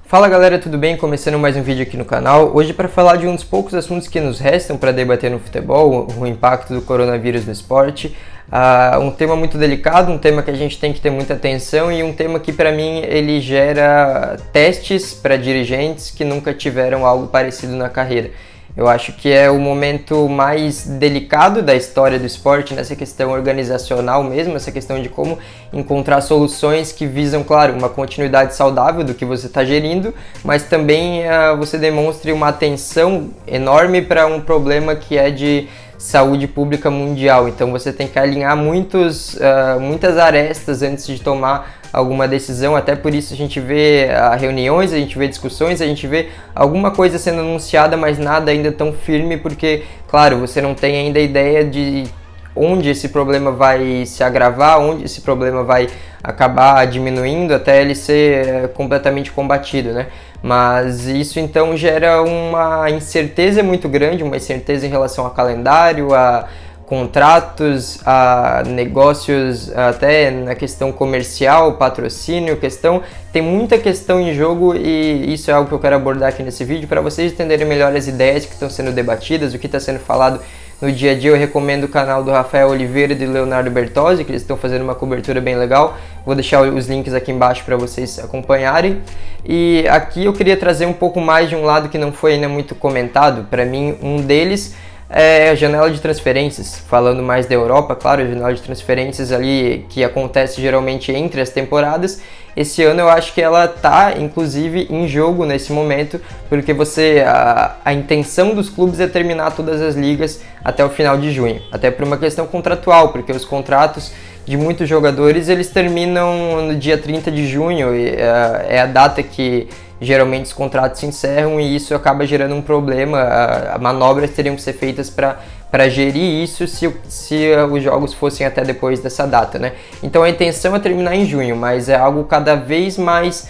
Fala galera, tudo bem? Começando mais um vídeo aqui no canal. Hoje para falar de um dos poucos assuntos que nos restam para debater no futebol, o impacto do coronavírus no esporte. Um tema muito delicado, um tema que a gente tem que ter muita atenção e um tema que para mim ele gera testes para dirigentes que nunca tiveram algo parecido na carreira. Eu acho que é o momento mais delicado da história do esporte nessa questão organizacional mesmo, essa questão de como encontrar soluções que visam, claro, uma continuidade saudável do que você está gerindo, mas também você demonstre uma atenção enorme para um problema que é de saúde pública mundial. Então você tem que alinhar muitas arestas antes de tomar alguma decisão, até por isso a gente vê reuniões, a gente vê discussões, a gente vê alguma coisa sendo anunciada, mas nada ainda tão firme, porque, claro, você não tem ainda ideia de onde esse problema vai se agravar, onde esse problema vai acabar diminuindo até ele ser completamente combatido, né? Mas isso então gera uma incerteza muito grande, uma incerteza em relação a calendário, a contratos, a negócios, até na questão comercial, patrocínio, tem muita questão em jogo e isso é algo que eu quero abordar aqui nesse vídeo para vocês entenderem melhor as ideias que estão sendo debatidas, o que está sendo falado no dia a dia. Eu recomendo o canal do Rafael Oliveira e do Leonardo Bertozzi, que eles estão fazendo uma cobertura bem legal. Vou deixar os links aqui embaixo para vocês acompanharem. E aqui eu queria trazer um pouco mais de um lado que não foi ainda muito comentado. Para mim, um deles é a janela de transferências, falando mais da Europa, claro, a janela de transferências ali que acontece geralmente entre as temporadas. Esse ano eu acho que ela está, inclusive, em jogo nesse momento, porque a intenção dos clubes é terminar todas as ligas até o final de junho, até por uma questão contratual, porque os contratos de muitos jogadores eles terminam no dia 30 de junho, e é a data que geralmente os contratos se encerram e isso acaba gerando um problema. Manobras teriam que ser feitas para gerir isso se os jogos fossem até depois dessa data, né? Então a intenção é terminar em junho, mas é algo cada vez mais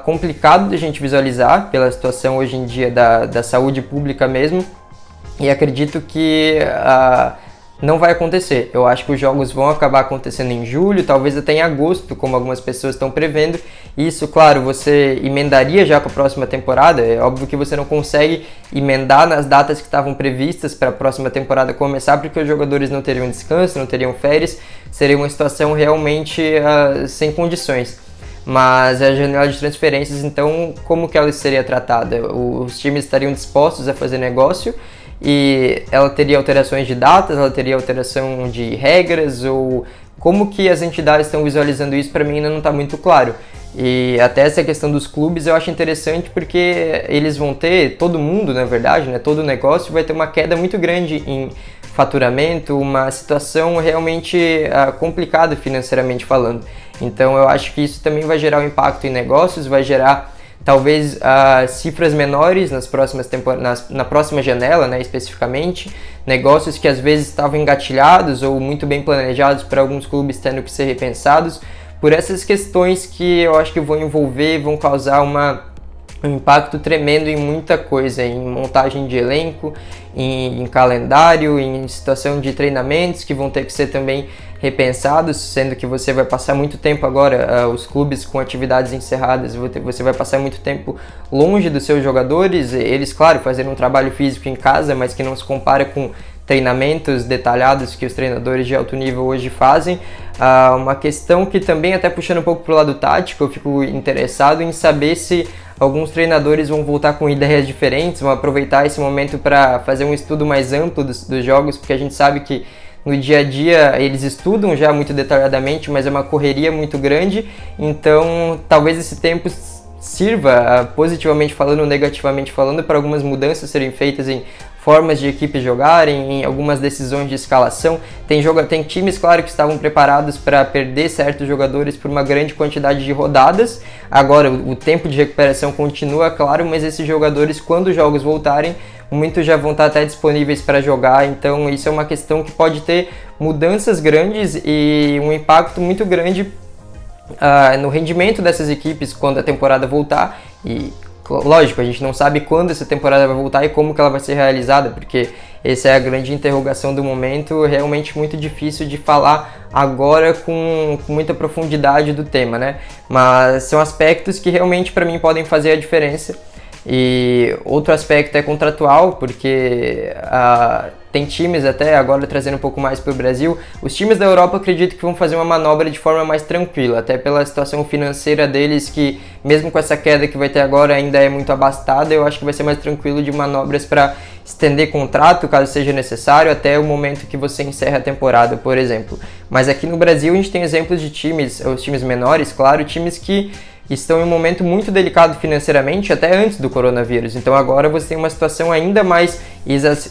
complicado de a gente visualizar pela situação hoje em dia da saúde pública mesmo, e acredito que não vai acontecer. Eu acho que os jogos vão acabar acontecendo em julho, talvez até em agosto, como algumas pessoas estão prevendo. Isso, claro, você emendaria já com a próxima temporada. É óbvio que você não consegue emendar nas datas que estavam previstas para a próxima temporada começar, porque os jogadores não teriam descanso, não teriam férias. Seria uma situação realmente sem condições. Mas a janela de transferências, então, como que ela seria tratada? Os times estariam dispostos a fazer negócio e ela teria alterações de datas, ela teria alteração de regras, ou como que as entidades estão visualizando isso, para mim ainda não está muito claro. E até essa questão dos clubes eu acho interessante, porque eles vão ter, todo mundo na verdade, né, todo negócio vai ter uma queda muito grande em faturamento, uma situação realmente complicada financeiramente falando. Então eu acho que isso também vai gerar um impacto em negócios, vai gerar talvez cifras menores na próxima janela, né, especificamente, negócios que às vezes estavam engatilhados ou muito bem planejados para alguns clubes tendo que ser repensados por essas questões que eu acho que vão causar um impacto tremendo em muita coisa, em montagem de elenco, em calendário, em situação de treinamentos que vão ter que ser também repensados, sendo que você vai passar muito tempo agora, os clubes com atividades encerradas, você vai passar muito tempo longe dos seus jogadores, eles, claro, fazendo um trabalho físico em casa, mas que não se compara com treinamentos detalhados que os treinadores de alto nível hoje fazem. Uma questão que também, até puxando um pouco para o lado tático, eu fico interessado em saber se alguns treinadores vão voltar com ideias diferentes, vão aproveitar esse momento para fazer um estudo mais amplo dos jogos, porque a gente sabe que no dia a dia eles estudam já muito detalhadamente, mas é uma correria muito grande, então talvez esse tempo sirva, positivamente falando ou negativamente falando, para algumas mudanças serem feitas em formas de equipes jogarem, em algumas decisões de escalação. Tem times, claro, que estavam preparados para perder certos jogadores por uma grande quantidade de rodadas. Agora, o tempo de recuperação continua, claro, mas esses jogadores, quando os jogos voltarem, muitos já vão estar até disponíveis para jogar. Então, isso é uma questão que pode ter mudanças grandes e um impacto muito grande no rendimento dessas equipes quando a temporada voltar. E lógico, a gente não sabe quando essa temporada vai voltar e como que ela vai ser realizada, porque essa é a grande interrogação do momento, realmente muito difícil de falar agora com muita profundidade do tema, né? Mas são aspectos que realmente para mim podem fazer a diferença. E outro aspecto é contratual, porque tem times, até agora trazendo um pouco mais para o Brasil, os times da Europa acredito que vão fazer uma manobra de forma mais tranquila, até pela situação financeira deles, que mesmo com essa queda que vai ter agora ainda é muito abastada, eu acho que vai ser mais tranquilo de manobras para estender contrato, caso seja necessário, até o momento que você encerra a temporada, por exemplo. Mas aqui no Brasil a gente tem exemplos de times, os times menores, claro, times que estão em um momento muito delicado financeiramente, até antes do coronavírus. Então agora você tem uma situação ainda mais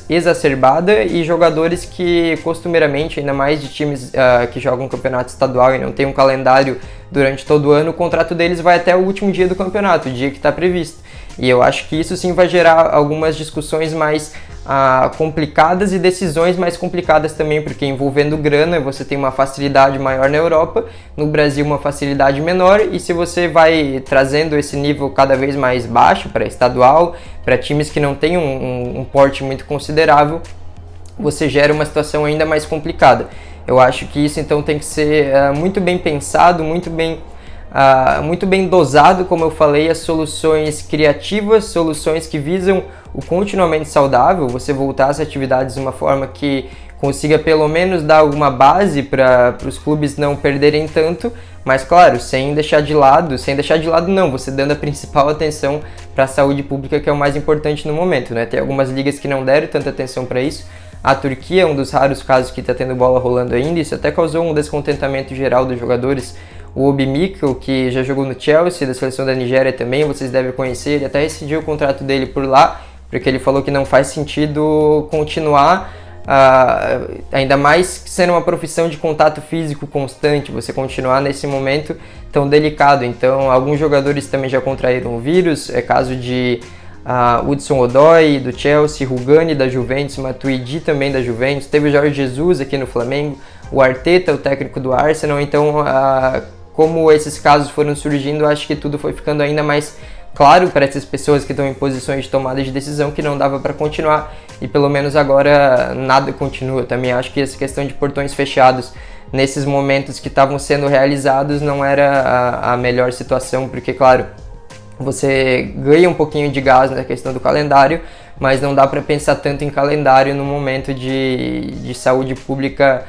exacerbada e jogadores que costumeiramente, ainda mais de times que jogam campeonato estadual e não tem um calendário durante todo o ano, o contrato deles vai até o último dia do campeonato, o dia que está previsto. E eu acho que isso sim vai gerar algumas discussões mais complicadas e decisões mais complicadas também, porque envolvendo grana você tem uma facilidade maior na Europa, no Brasil uma facilidade menor, e se você vai trazendo esse nível cada vez mais baixo para estadual, para times que não têm um porte muito considerável, você gera uma situação ainda mais complicada. Eu acho que isso então tem que ser muito bem pensado, muito bem dosado, como eu falei, as soluções criativas, soluções que visam o continuamente saudável, você voltar às atividades de uma forma que consiga pelo menos dar alguma base para os clubes não perderem tanto, mas claro, sem deixar de lado não, você dando a principal atenção para a saúde pública, que é o mais importante no momento, né? Tem algumas ligas que não deram tanta atenção para isso. A Turquia é um dos raros casos que está tendo bola rolando ainda, isso até causou um descontentamento geral dos jogadores. O Obi Mikel, que já jogou no Chelsea, da seleção da Nigéria também, vocês devem conhecer, ele até rescindiu o contrato dele por lá, porque ele falou que não faz sentido continuar, ainda mais sendo uma profissão de contato físico constante, você continuar nesse momento tão delicado. Então, alguns jogadores também já contraíram o vírus, é caso de Hudson-Odoi do Chelsea, Rugani da Juventus, Matuidi também da Juventus, teve o Jorge Jesus aqui no Flamengo, o Arteta, o técnico do Arsenal. Então, como esses casos foram surgindo, acho que tudo foi ficando ainda mais claro para essas pessoas que estão em posições de tomada de decisão que não dava para continuar, e pelo menos agora nada continua. Também acho que essa questão de portões fechados nesses momentos que estavam sendo realizados não era a melhor situação, porque claro, você ganha um pouquinho de gás na questão do calendário, mas não dá para pensar tanto em calendário no momento de saúde pública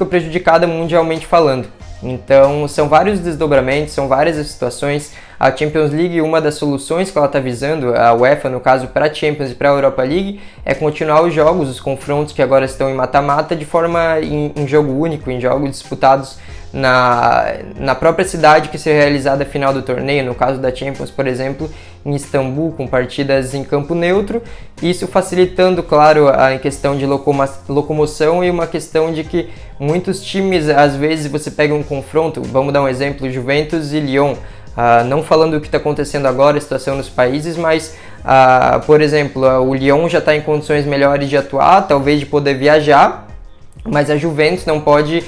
prejudicada mundialmente falando. Então são vários desdobramentos, são várias as situações. A Champions League, uma das soluções que ela está visando, a UEFA no caso, para a Champions e para a Europa League, é continuar os jogos, os confrontos que agora estão em mata-mata, de forma em jogo único, em jogos disputados na própria cidade que será realizada a final do torneio. No caso da Champions, por exemplo, em Istambul, com partidas em campo neutro, isso facilitando, claro, a questão de locomoção e uma questão de que muitos times, às vezes você pega um confronto, vamos dar um exemplo, Juventus e Lyon, não falando do que está acontecendo agora, a situação nos países, mas, por exemplo, o Lyon já está em condições melhores de atuar, talvez de poder viajar, mas a Juventus não pode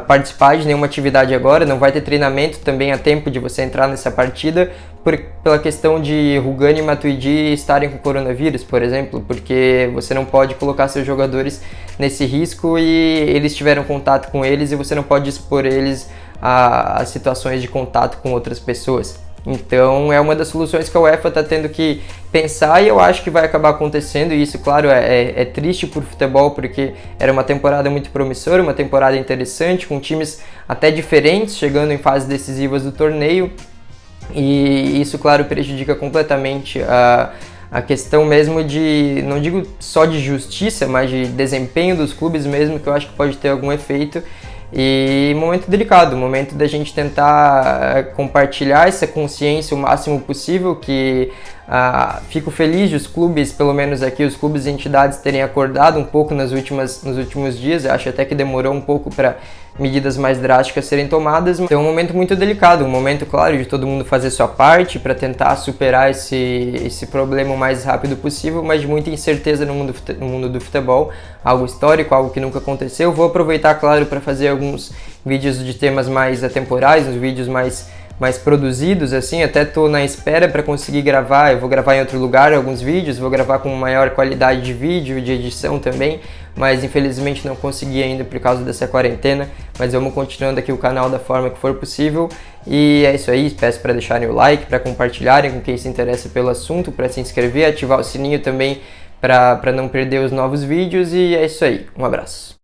participar de nenhuma atividade agora, não vai ter treinamento também a tempo de você entrar nessa partida, pela questão de Rugani e Matuidi estarem com coronavírus, por exemplo, porque você não pode colocar seus jogadores nesse risco e eles tiveram contato com eles e você não pode expor eles a situações de contato com outras pessoas. Então é uma das soluções que a UEFA está tendo que pensar, e eu acho que vai acabar acontecendo. E isso, claro, é triste por futebol, porque era uma temporada muito promissora, uma temporada interessante, com times até diferentes chegando em fases decisivas do torneio, e isso, claro, prejudica completamente a questão mesmo de, não digo só de justiça, mas de desempenho dos clubes mesmo, que eu acho que pode ter algum efeito. E momento delicado, momento da gente tentar compartilhar essa consciência o máximo possível, que fico feliz de os clubes, pelo menos aqui, os clubes e entidades terem acordado um pouco nos últimos dias. Eu acho até que demorou um pouco para medidas mais drásticas serem tomadas. Então é um momento muito delicado, um momento, claro, de todo mundo fazer sua parte para tentar superar esse problema o mais rápido possível, mas de muita incerteza no mundo do futebol, algo histórico, algo que nunca aconteceu. Vou aproveitar, claro, para fazer alguns vídeos de temas mais atemporais, uns vídeos mais mais produzidos, assim, até tô na espera para conseguir gravar. Eu vou gravar em outro lugar alguns vídeos, vou gravar com maior qualidade de vídeo, de edição também, mas infelizmente não consegui ainda por causa dessa quarentena, mas vamos continuando aqui o canal da forma que for possível. E é isso aí, peço para deixarem o like, para compartilharem com quem se interessa pelo assunto, para se inscrever, ativar o sininho também para não perder os novos vídeos, e é isso aí, um abraço.